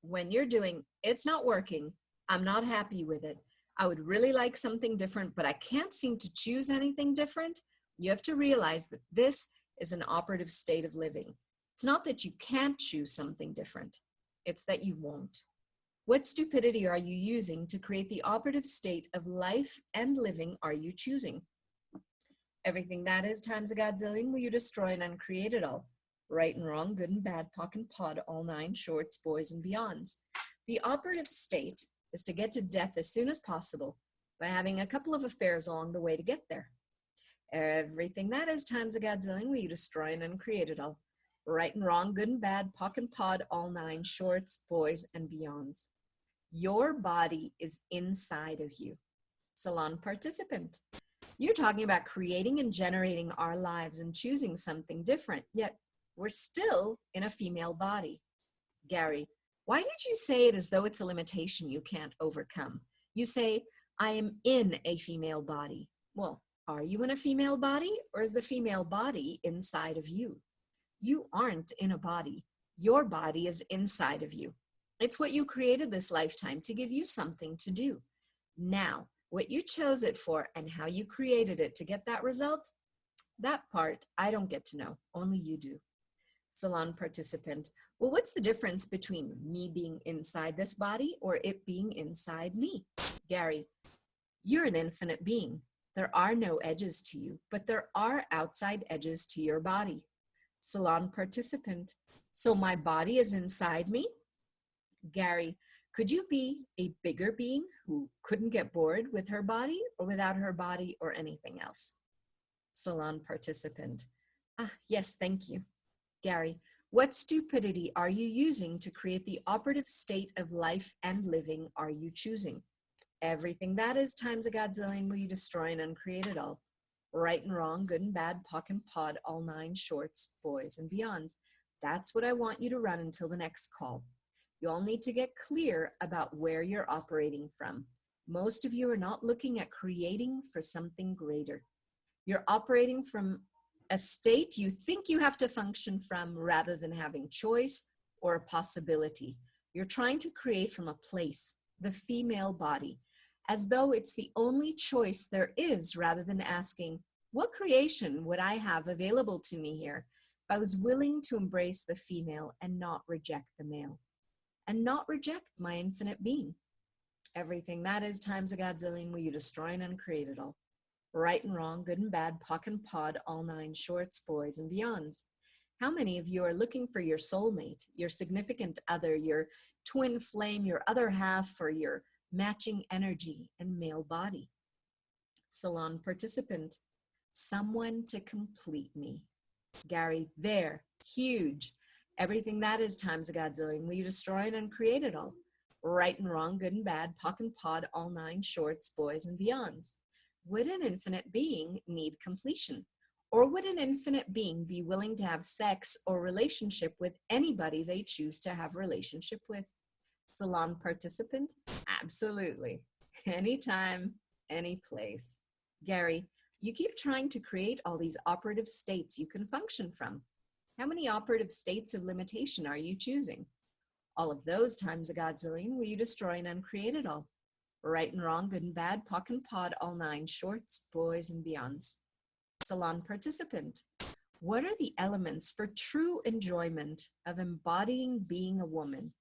When you're doing, it's not working, I'm not happy with it, I would really like something different, but I can't seem to choose anything different, you have to realize that this is an operative state of living. It's not that you can't choose something different, it's that you won't. What stupidity are you using to create the operative state of life and living are you choosing? Everything that is times a godzillion, will you destroy and uncreate it all? Right and wrong, good and bad, pock and pod, all nine, shorts, boys and beyonds. The operative state is to get to death as soon as possible by having a couple of affairs along the way to get there. Everything that is times a godzillion, will you destroy and uncreate it all? Right and wrong, good and bad, pock and pod, all nine, shorts, boys and beyonds. Your body is inside of you. Salon participant, you're talking about creating and generating our lives and choosing something different, yet we're still in a female body. Gary, why did you say it as though it's a limitation you can't overcome? You say, I am in a female body. Well, are you in a female body, or is the female body inside of you? You aren't in a body. Your body is inside of you. It's what you created this lifetime to give you something to do. Now, what you chose it for and how you created it to get that result, that part I don't get to know, only you do. Salon participant, well, what's the difference between me being inside this body or it being inside me? Gary, you're an infinite being. There are no edges to you, but there are outside edges to your body. Salon participant, so my body is inside me? Gary, could you be a bigger being who couldn't get bored with her body or without her body or anything else? Salon participant, yes, thank you. Gary, what stupidity are you using to create the operative state of life and living are you choosing? Everything that is times a godzillion, will you destroy and uncreate it all? Right and wrong, good and bad, pock and pod, all nine, shorts, boys and beyonds. That's what I want you to run until the next call. You all need to get clear about where you're operating from. Most of you are not looking at creating for something greater. You're operating from a state you think you have to function from rather than having choice or a possibility. You're trying to create from a place, the female body, as though it's the only choice there is rather than asking, what creation would I have available to me here if I was willing to embrace the female and not reject the male? And not reject my infinite being. Everything that is times a godzillion, will you destroy and uncreate it all? Right and wrong, good and bad, pock and pod, all nine, shorts, boys and beyonds. How many of you are looking for your soulmate, your significant other, your twin flame, your other half, for your matching energy and male body? Salon participant, someone to complete me. Gary, there, huge. Everything that is times a godzillion, will you destroy and uncreate it all? Right and wrong, good and bad, pock and pod, all nine, shorts, boys and beyonds. Would an infinite being need completion? Or would an infinite being be willing to have sex or relationship with anybody they choose to have relationship with? Salon participant, absolutely. Anytime, any place. Gary, you keep trying to create all these operative states you can function from. How many operative states of limitation are you choosing? All of those times a godzillion, will you destroy and uncreate it all? Right and wrong, good and bad, pock and pod, all nine, shorts, boys and beyonds. Salon participant, what are the elements for true enjoyment of embodying being a woman?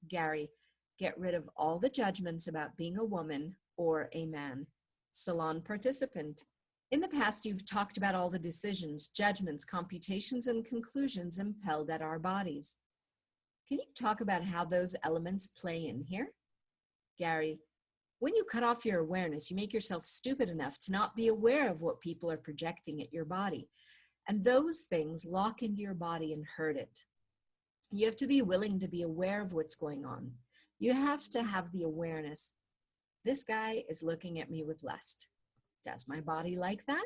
Gary, get rid of all the judgments about being a woman or a man. Salon participant, in the past, you've talked about all the decisions, judgments, computations, and conclusions impelled at our bodies. Can you talk about how those elements play in here? Gary, When you cut off your awareness, you make yourself stupid enough to not be aware of what people are projecting at your body. And those things lock into your body and hurt it. You have to be willing to be aware of what's going on. You have to have the awareness. This guy is looking at me with lust. Does my body like that?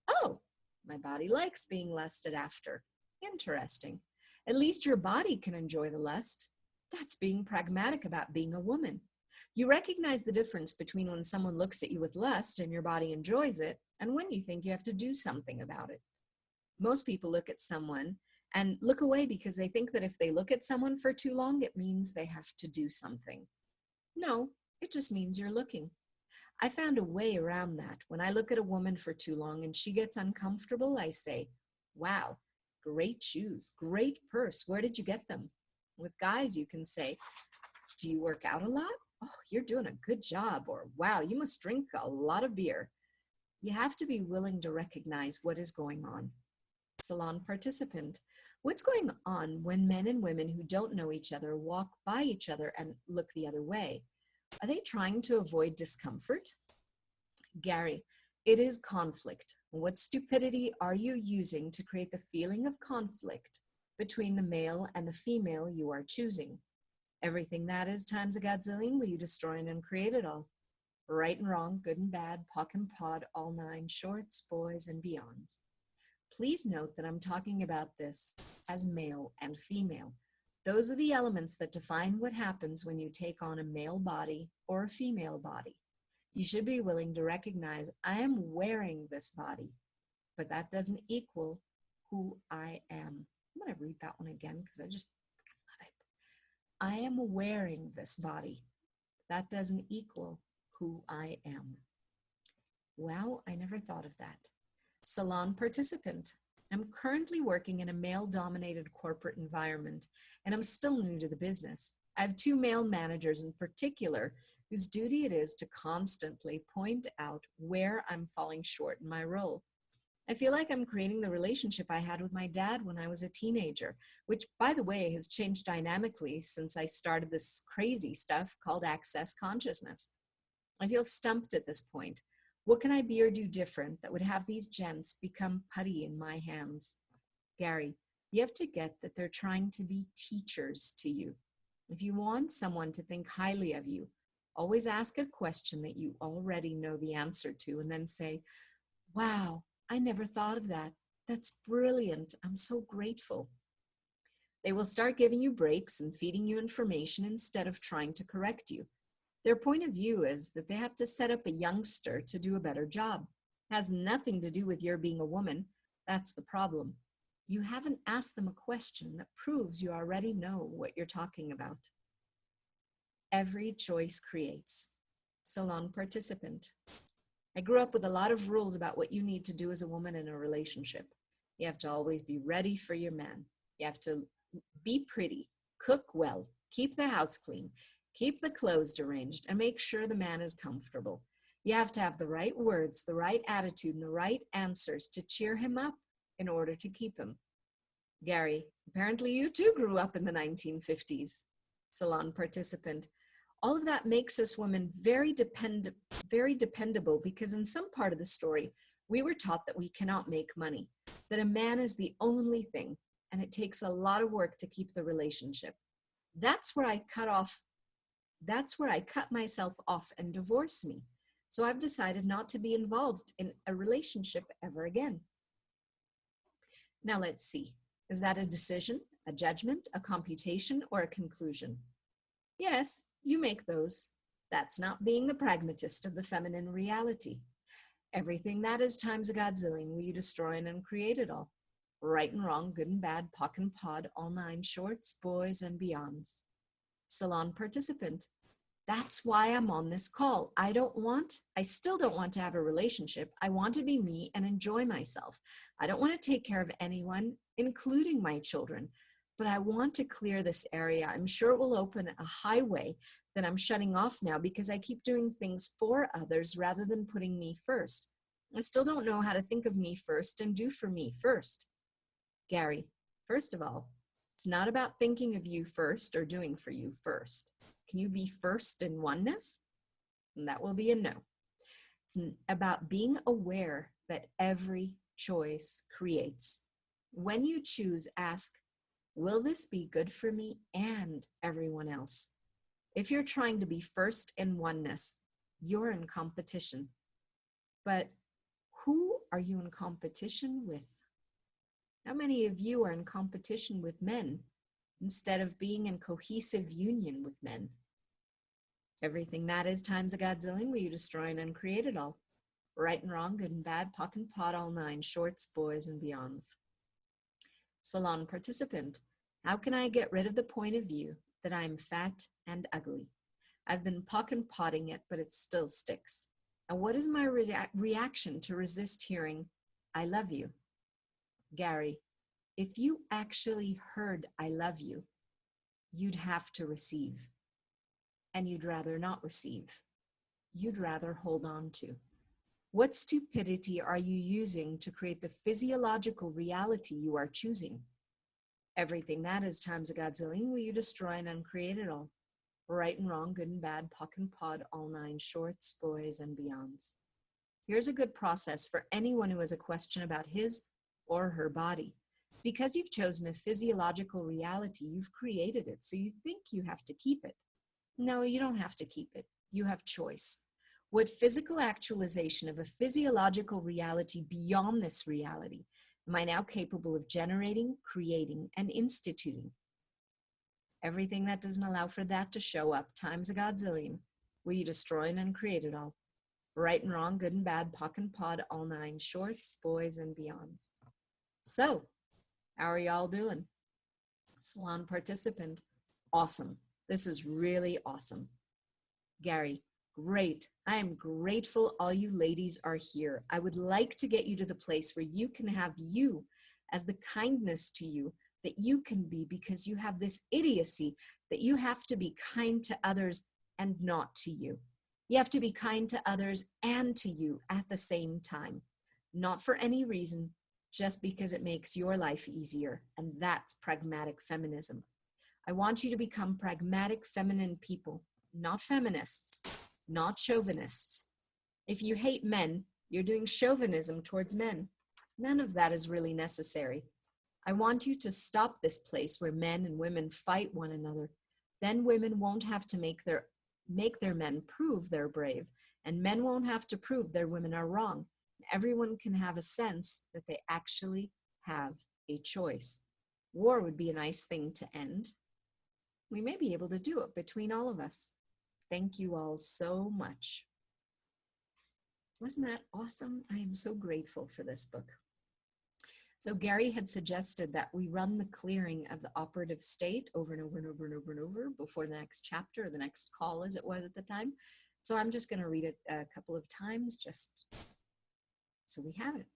Oh, my body likes being lusted after. Interesting. At least your body can enjoy the lust. That's being pragmatic about being a woman. You recognize the difference between when someone looks at you with lust and your body enjoys it, and when you think you have to do something about it. Most people look at someone and look away because they think that if they look at someone for too long, it means they have to do something. No, it just means you're looking. I found a way around that. When I look at a woman for too long and she gets uncomfortable, I say, wow, great shoes, great purse. Where did you get them? With guys, you can say, do you work out a lot? Oh, you're doing a good job. Or, wow, you must drink a lot of beer. You have to be willing to recognize what is going on. Salon participant. What's going on when men and women who don't know each other walk by each other and look the other way? Are they trying to avoid discomfort? Gary, it is conflict. What stupidity are you using to create the feeling of conflict between the male and the female you are choosing? Everything that is times a godzillion, will you destroy and uncreate it all? Right and wrong, good and bad, pock and pod, all nine, shorts, boys, and beyonds. Please note that I'm talking about this as male and female. Those are the elements that define what happens when you take on a male body or a female body. You should be willing to recognize, I am wearing this body, but that doesn't equal who I am. I'm going to read that one again because I just love it. I am wearing this body. That doesn't equal who I am. Wow, I never thought of that. Salon participant. I'm currently working in a male-dominated corporate environment, and I'm still new to the business. I have two male managers in particular whose duty it is to constantly point out where I'm falling short in my role. I feel like I'm creating the relationship I had with my dad when I was a teenager, which, by the way, has changed dynamically since I started this crazy stuff called access consciousness. I feel stumped at this point. What can I be or do different that would have these gents become putty in my hands? Gary, you have to get that they're trying to be teachers to you. If you want someone to think highly of you, always ask a question that you already know the answer to and then say, wow, I never thought of that. That's brilliant. I'm so grateful. They will start giving you breaks and feeding you information instead of trying to correct you. Their point of view is that they have to set up a youngster to do a better job. It has nothing to do with your being a woman. That's the problem. You haven't asked them a question that proves you already know what you're talking about. Every choice creates. Salon participant. I grew up with a lot of rules about what you need to do as a woman in a relationship. You have to always be ready for your man. You have to be pretty, cook well, keep the house clean, keep the clothes arranged, and make sure the man is comfortable. You have to have the right words, the right attitude, and the right answers to cheer him up in order to keep him. Gary, apparently you too grew up in the 1950s. Salon participant. All of that makes us women very dependable because in some part of the story, we were taught that we cannot make money, that a man is the only thing, and it takes a lot of work to keep the relationship. That's where I cut myself off and divorced me. So I've decided not to be involved in a relationship ever again. Now let's see. Is that a decision, a judgment, a computation, or a conclusion? Yes, you make those. That's not being the pragmatist of the feminine reality. Everything that is times a godzillion will you destroy and uncreate it all. Right and wrong, good and bad, pock and pod, all nine, shorts, boys, and beyonds. Salon participant. That's why I'm on this call. I still don't want to have a relationship. I want to be me and enjoy myself. I don't want to take care of anyone, including my children, but I want to clear this area. I'm sure it will open a highway that I'm shutting off now because I keep doing things for others rather than putting me first. I still don't know how to think of me first and do for me first. Gary, first of all, it's not about thinking of you first or doing for you first. Can you be first in oneness? And that will be a no. It's about being aware that every choice creates. When you choose, ask, will this be good for me and everyone else? If you're trying to be first in oneness, you're in competition. But who are you in competition with? How many of you are in competition with men instead of being in cohesive union with men? Everything that is times a godzillion, will you destroy and uncreate it all? Right and wrong, good and bad, pock and pot, all nine, shorts, boys, and beyonds. Salon participant, how can I get rid of the point of view that I'm fat and ugly? I've been pock and potting it, but it still sticks. And what is my reaction to resist hearing, I love you? Gary, if you actually heard I love you, you'd have to receive. And you'd rather not receive. You'd rather hold on to. What stupidity are you using to create the physiological reality you are choosing? Everything that is times a godzillion, will you destroy and uncreate it all? Right and wrong, good and bad, pock and pod, all nine, shorts, boys, and beyonds. Here's a good process for anyone who has a question about his or her body. Because you've chosen a physiological reality, you've created it, so you think you have to keep it. No, you don't have to keep it. You have choice. What physical actualization of a physiological reality beyond this reality am I now capable of generating, creating, and instituting? Everything that doesn't allow for that to show up times a godzillion, will you destroy and uncreate it all? Right and wrong, good and bad, pock and pod, all nine, shorts, boys, and beyonds. So, how are y'all doing? Salon participant, awesome. This is really awesome. Gary, great. I am grateful all you ladies are here. I would like to get you to the place where you can have you as the kindness to you that you can be, because you have this idiocy that you have to be kind to others and not to you. You have to be kind to others and to you at the same time, not for any reason, just because it makes your life easier. And that's pragmatic feminism. I want you to become pragmatic feminine people, not feminists, not chauvinists. If you hate men, you're doing chauvinism towards men. None of that is really necessary. I want you to stop this place where men and women fight one another. Then women won't have to make their men prove they're brave, and men won't have to prove their women are wrong. Everyone can have a sense that they actually have a choice. War would be a nice thing to end. We may be able to do it between all of us. Thank you all so much. Wasn't that awesome? I am so grateful for this book. So Gary had suggested that we run the clearing of the operative state over and over and over and over and over before the next chapter, or the next call as it was at the time. So I'm just going to read it a couple of times just so we have it.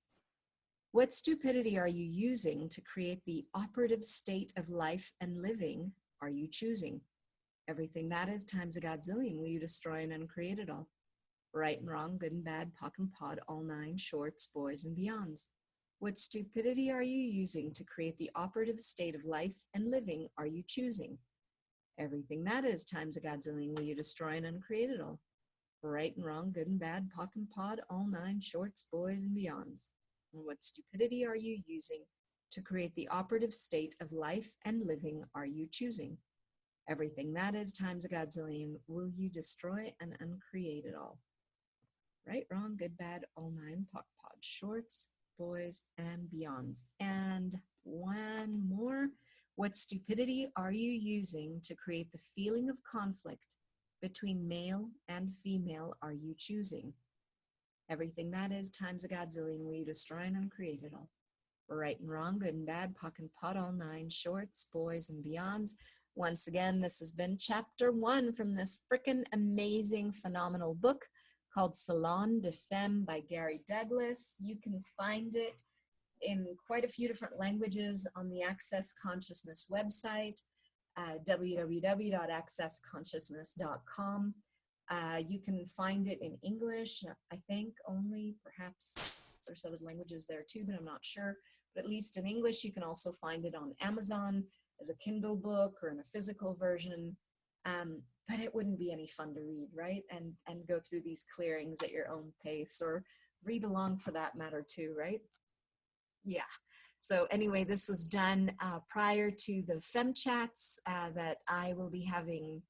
What stupidity are you using to create the operative state of life and living are you choosing? Everything that is times a godzillion, will you destroy and uncreate it all? Right and wrong, good and bad, pock and pod, all nine, shorts, boys, and beyonds. What stupidity are you using to create the operative state of life and living are you choosing? Everything that is times a godzillion, will you destroy and uncreate it all? Right and wrong, good and bad, pock and pod, all nine, shorts, boys, and beyonds. And what stupidity are you using to create the operative state of life and living are you choosing? Everything that is times a godzillion, will you destroy and uncreate it all? Right, wrong, good, bad, all nine, pock, pod, shorts, boys, and beyonds. And one more. What stupidity are you using to create the feeling of conflict between male and female are you choosing? Everything that is times a godzillion, will you destroy and uncreate it all? Right and wrong, good and bad, pock and pot, all nine, shorts, boys, and beyonds. Once again, this has been chapter 1 from this freaking amazing, phenomenal book called Salon Des Femmes by Gary Douglas. You can find it in quite a few different languages on the Access Consciousness website, www.accessconsciousness.com. You can find it in English, I think only, perhaps there's other languages there too, but I'm not sure. But at least in English, you can also find it on Amazon as a Kindle book or in a physical version. but it wouldn't be any fun to read, right? And go through these clearings at your own pace, or read along for that matter too, right? Yeah. So anyway, this was done prior to the Fem Chats that I will be having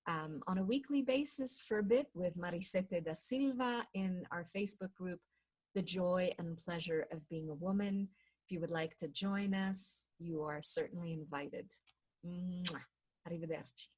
on a weekly basis for a bit with Marisete da Silva in our Facebook group, The Joy and Pleasure of Being a Woman. If you would like to join us, you are certainly invited. Mwah. Arrivederci.